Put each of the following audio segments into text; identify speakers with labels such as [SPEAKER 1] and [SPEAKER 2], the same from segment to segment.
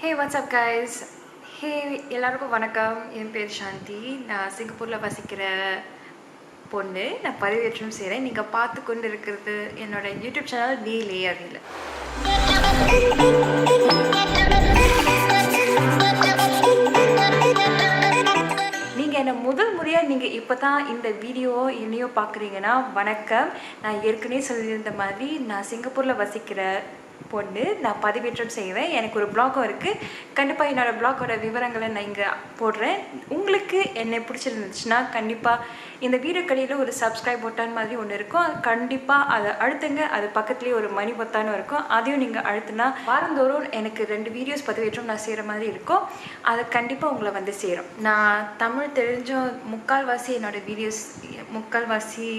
[SPEAKER 1] Hey, what's up guys? Hey, எல்லாருக்கும் வணக்கம். என் பேர் சாந்தி. நான் சிங்கப்பூரில் வசிக்கிற பொண்ணு. நான் பதிவேற்றம் செய்கிறேன். நீங்கள் பார்த்து கொண்டு இருக்கிறது என்னோட யூடியூப் சேனல் நீலே அறியல. நீங்கள் என்னை முதல் முறையாக நீங்கள் இப்போ தான் இந்த வீடியோவோ என்னையோ பார்க்குறீங்கன்னா வணக்கம். நான் ஏற்கனவே சொல்லியிருந்த மாதிரி நான் சிங்கப்பூரில் வசிக்கிற பொண்ணு. நான் பதிவேற்றம் செய்வேன். எனக்கு ஒரு பிளாகும் இருக்குது. கண்டிப்பாக என்னோடய பிளாகோட விவரங்களை நான் இங்கே போடுறேன். உங்களுக்கு என்னை பிடிச்சிருந்துச்சுன்னா கண்டிப்பாக இந்த வீடியோ கடையில் ஒரு சப்ஸ்கிரைப் பொட்டான் மாதிரி ஒன்று இருக்கும். கண்டிப்பாக அதை அழுத்துங்க. அது பக்கத்துலேயே ஒரு மணி பொத்தானும் இருக்கும். அதையும் நீங்கள் அழுத்துனா வாரந்தோறும் எனக்கு 2 வீடியோஸ் பதிவேற்றம் நான் செய்கிற மாதிரி இருக்கும். அது கண்டிப்பாக உங்களை வந்து சேரும். நான் தமிழ் தெரிஞ்ச முக்கால்வாசி என்னோடய வீடியோஸ் முக்கால்வாசி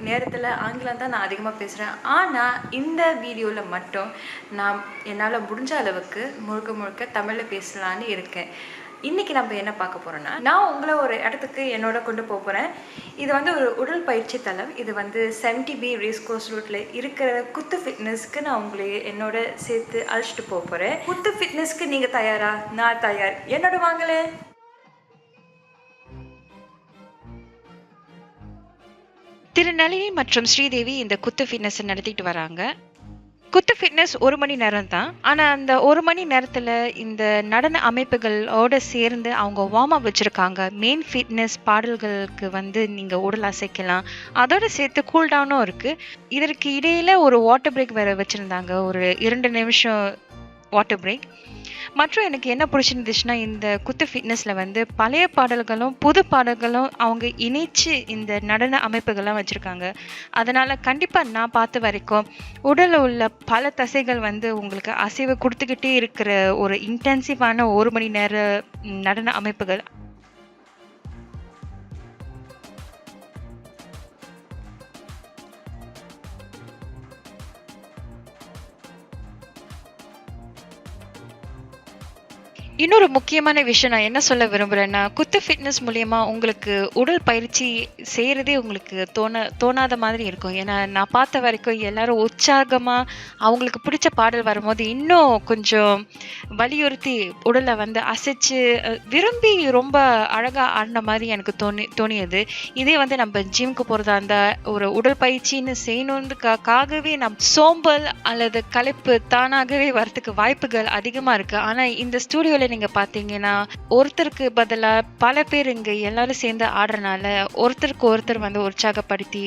[SPEAKER 1] நேரத்தில் ஆங்கிலம் தான் நான் அதிகமாக பேசுகிறேன். ஆனால் இந்த வீடியோவில் மட்டும் நான் என்னால் முடிஞ்ச அளவுக்கு முழுக்க தமிழில் பேசலான்னு இருக்கேன். இன்றைக்கி நம்ம என்ன பார்க்க போகிறோன்னா, நான் உங்களை ஒரு இடத்துக்கு என்னோட கொண்டு போகிறேன். இது வந்து ஒரு உடல் பயிற்சி தளம். இது வந்து 70B ரேஸ் கோர்ஸ் ரூட்டில் இருக்கிற குத்து ஃபிட்னஸ்க்கு நான் உங்களை என்னோட சேர்த்து அழைச்சிட்டு போகிறேன். குத்து ஃபிட்னஸ்க்கு நீங்கள் தயாரா? நான் தயார். என்னோட வாங்கலை.
[SPEAKER 2] திருநளினி மற்றும் ஸ்ரீதேவி இந்த குத்து ஃபிட்னஸ் நடத்திட்டு வராங்க. குத்து ஃபிட்னஸ் 1 மணி நேரம் தான். ஆனால் அந்த 1 மணி நேரத்தில் இந்த நடன அமைப்புகளோடு சேர்ந்து அவங்க வார்ம் அப் வச்சுருக்காங்க. மெயின் ஃபிட்னஸ் பாடல்களுக்கு வந்து நீங்கள் உடல் அசைக்கலாம். அதோடு சேர்த்து கூல் டவுனும் இருக்குது. இதற்கு இடையில் ஒரு வாட்டர் பிரேக் வேறு வச்சுருந்தாங்க. ஒரு 2 நிமிஷம் வாட்டர் பிரேக். மற்றும் எனக்கு என்ன பிடிச்சிருந்துச்சுன்னா, இந்த குத்து ஃபிட்னஸில் வந்து பழைய பாடல்களும் புது பாடல்களும் அவங்க இணைச்சு இந்த நடன அமைப்புகள்லாம் வச்சுருக்காங்க. அதனால் கண்டிப்பாக நான் பார்த்த வரைக்கும் உடலில் உள்ள பல தசைகள் வந்து உங்களுக்கு அசைவு கொடுத்துக்கிட்டே இருக்கிற ஒரு இன்டென்சிவான 1 மணி நேர நடன அமைப்புகள். இன்னொரு முக்கியமான விஷயம் நான் என்ன சொல்ல விரும்புகிறேன்னா, குத்து ஃபிட்னஸ் மூலயமா உங்களுக்கு உடல் பயிற்சி செய்கிறதே உங்களுக்கு தோணாத மாதிரி இருக்கும். ஏன்னா நான் பார்த்த வரைக்கும் எல்லாரும் உற்சாகமாக அவங்களுக்கு பிடிச்ச பாடல் வரும்போது இன்னும் கொஞ்சம் வலியுறுத்தி உடலை வந்து அசைச்சு விரும்பி ரொம்ப அழகாக ஆடின மாதிரி எனக்கு தோணியது. இதே வந்து நம்ம ஜிம்க்கு போகிறதா இருந்தால் ஒரு உடல் பயிற்சின்னு செய்யணுன்றதுக்காகவே சோம்பல் அல்லது களைப்பு தானாகவே வரத்துக்கு வாய்ப்புகள் அதிகமாக இருக்குது. ஆனால் இந்த ஸ்டூடியோவில் நீங்க பாத்தீங்கன்னா ஒருத்தருக்கு பதிலா பல பேர் இங்க எல்லாரும் சேர்ந்து ஆடுறனால ஒருத்தருக்கு ஒருத்தர் வந்து உற்சாகப்படுத்தி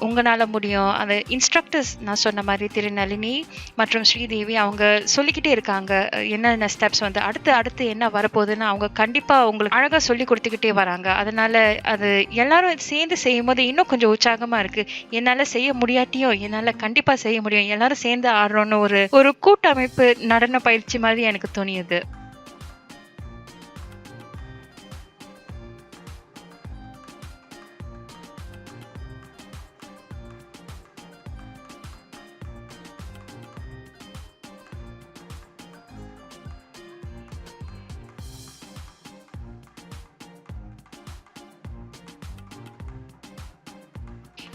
[SPEAKER 2] உங்களால முடியும். அந்த இன்ஸ்ட்ரக்டர்ஸ் நான் சொன்ன மாதிரி திருநளினி மற்றும் ஸ்ரீதேவி அவங்க சொல்லிக்கிட்டே இருக்காங்க என்னென்ன ஸ்டெப்ஸ் வந்து அடுத்து என்ன வரப்போகுதுன்னு அவங்க கண்டிப்பா உங்களுக்கு அழகா சொல்லி கொடுத்துக்கிட்டே வராங்க. அதனால அது எல்லாரும் சேர்ந்து செய்யும் போது இன்னும் கொஞ்சம் உற்சாகமா இருக்கு. என்னால செய்ய முடியாட்டியும் என்னால கண்டிப்பா செய்ய முடியும், எல்லாரும் சேர்ந்து ஆடுறோன்னு ஒரு கூட்டமைப்பு நடன பயிற்சி மாதிரி எனக்கு தோணியது.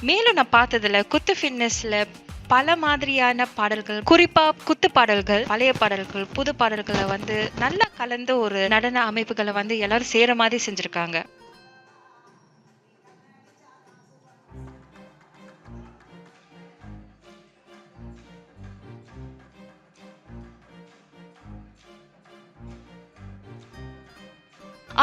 [SPEAKER 2] மேலும் நான் பார்த்ததுல குத்து ஃபிட்னஸ்ல பல மாதிரியான பாடல்கள், குறிப்பா குத்து பாடல்கள், பழைய பாடல்கள், புது பாடல்களை வந்து நல்லா கலந்து ஒரு நடன அமைப்புகளை வந்து எல்லாரும் சேர மாதிரி செஞ்சிருக்காங்க.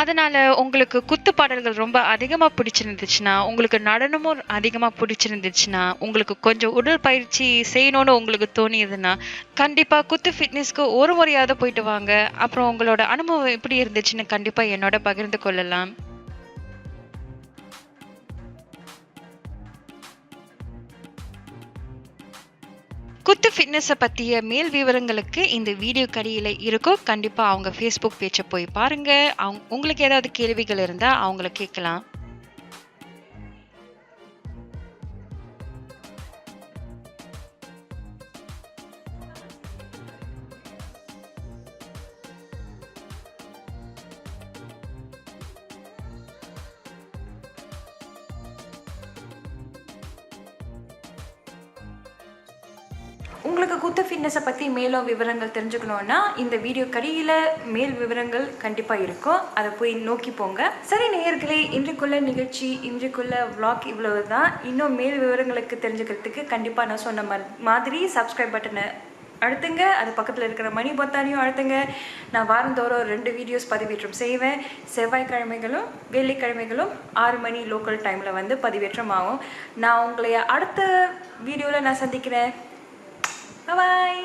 [SPEAKER 2] அதனால உங்களுக்கு குத்து பாடல்கள் ரொம்ப அதிகமா பிடிச்சிருந்துச்சுன்னா, உங்களுக்கு நடனமும் அதிகமா பிடிச்சிருந்துச்சுன்னா, உங்களுக்கு கொஞ்சம் உடல் பயிற்சி செய்யணும்னு உங்களுக்கு தோணியதுன்னா, கண்டிப்பா குத்து ஃபிட்னஸ்க்கு ஒரு முறையாவது போயிட்டு வாங்க. அப்புறம் உங்களோட அனுபவம் எப்படி இருந்துச்சுன்னு கண்டிப்பா என்னோட பகிர்ந்து கொள்ளலாம். குத்து ஃபிட்னஸை பற்றிய மேல் விவரங்களுக்கு இந்த வீடியோ கடியில் இருக்கும். கண்டிப்பாக அவங்க ஃபேஸ்புக் பேஜை போய் பாருங்கள். உங்களுக்கு ஏதாவது கேள்விகள் இருந்தால் அவங்கள கேட்கலாம்.
[SPEAKER 1] உங்களுக்கு குத்து ஃபிட்னஸை பற்றி மேலும் விவரங்கள் தெரிஞ்சுக்கணுன்னா இந்த வீடியோ கடையில் மேல் விவரங்கள் கண்டிப்பாக இருக்கும், அதை போய் நோக்கி போங்க. சரி நேயர்களே, இன்றைக்குள்ள நிகழ்ச்சி, இன்றைக்குள்ள vlog இவ்வளவு தான். இன்னும் மேல் விவரங்களுக்கு தெரிஞ்சுக்கிறதுக்கு கண்டிப்பாக நான் சொன்ன மாதிரி சப்ஸ்கிரைப் பட்டனை அழுத்துங்க, அது பக்கத்தில் இருக்கிற மணி பொத்தானையும் அழுத்துங்க. நான் வாரந்தோறும் 2 வீடியோஸ் பதிவேற்றம் செய்வேன். செவ்வாய்க்கிழமைகளும் வெள்ளிக்கிழமைகளும் 6 மணி லோக்கல் டைமில் வந்து பதிவேற்றம் ஆகும். நான் உங்களை அடுத்த வீடியோவில் நான் சந்திக்கிறேன். பாய்.